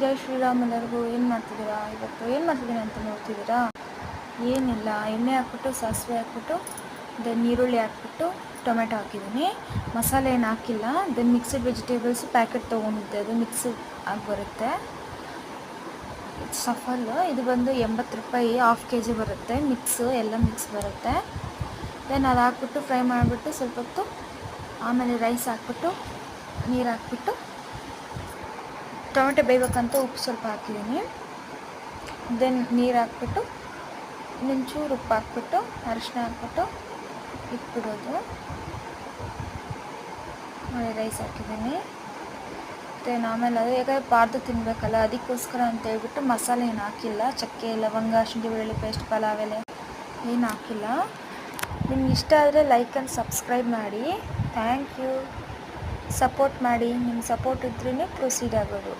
ಜೈ ಶ್ರೀರಾಮ್ ಎಲ್ಲರಿಗೂ. ಏನು ಮಾಡ್ತಿದ್ದೀರಾ? ಇವತ್ತು ಏನು ಮಾಡ್ತಿದ್ದೀನಿ ಅಂತ ನೋಡ್ತಿದ್ದೀರಾ? ಏನಿಲ್ಲ, ಎಣ್ಣೆ ಹಾಕ್ಬಿಟ್ಟು ಸಾಸಿವೆ ಹಾಕ್ಬಿಟ್ಟು ದೆನ್ ಈರುಳ್ಳಿ ಹಾಕ್ಬಿಟ್ಟು ಟೊಮೆಟೊ ಹಾಕಿದ್ದೀನಿ. ಮಸಾಲೆ ಏನು ಹಾಕಿಲ್ಲ. ದೆನ್ ಮಿಕ್ಸ್ಡ್ ವೆಜಿಟೇಬಲ್ಸ್ ಪ್ಯಾಕೆಟ್ ತೊಗೊಂಡಿದ್ದೆ, ಅದು ಮಿಕ್ಸ್ ಆಗಿ ಬರುತ್ತೆ. ಸಫಲ್ ಇದು ಬಂದು 80 ರೂಪಾಯಿ, ಹಾಫ್ kg ಬರುತ್ತೆ. ಎಲ್ಲ ಮಿಕ್ಸ್ ಬರುತ್ತೆ. ದೆನ್ ಅದು ಹಾಕ್ಬಿಟ್ಟು ಫ್ರೈ ಮಾಡಿಬಿಟ್ಟು ಸ್ವಲ್ಪ ಹೊತ್ತು ಆಮೇಲೆ ರೈಸ್ ಹಾಕ್ಬಿಟ್ಟು ನೀರು ಹಾಕ್ಬಿಟ್ಟು ಟೊಮೆಟೊ ಬೇಯಬೇಕಂತ ಉಪ್ಪು ಸ್ವಲ್ಪ ಹಾಕಿದ್ದೀನಿ. ದೆನ್ ನೀರು ಹಾಕ್ಬಿಟ್ಟು ಒಂಚೂರು ಉಪ್ಪು ಹಾಕ್ಬಿಟ್ಟು ಅರಿಶಿನ ಹಾಕ್ಬಿಟ್ಟು ಇಟ್ಬಿಡೋದು. ಆಮೇಲೆ ರೈಸ್ ಹಾಕಿದ್ದೀನಿ. ದೆನ್ ಆಮೇಲೆ ಅದು ಯಾಕಂದರೆ ಪಾರ್ದು ತಿನ್ನಬೇಕಲ್ಲ, ಅದಕ್ಕೋಸ್ಕರ ಅಂತ ಹೇಳ್ಬಿಟ್ಟು ಮಸಾಲೆ ಏನು ಹಾಕಿಲ್ಲ. ಚಕ್ಕೆ, ಲವಂಗ, ಶುಂಠಿ ಬೆಳ್ಳುಳ್ಳಿ ಪೇಸ್ಟ್, ಪಲಾವ್ ಎಲೆ ಏನು ಹಾಕಿಲ್ಲ. ನಿಮ್ಗೆ ಇಷ್ಟ ಆದರೆ ಲೈಕ್ ಆ್ಯಂಡ್ ಸಬ್ಸ್ಕ್ರೈಬ್ ಮಾಡಿ. Thank you. ಸಪೋರ್ಟ್ ಮಾಡಿ. ನಿಮ್ಮ ಸಪೋರ್ಟ್ ಇದ್ರೇ ಪ್ರೊಸೀಡ್ ಆಗೋದು.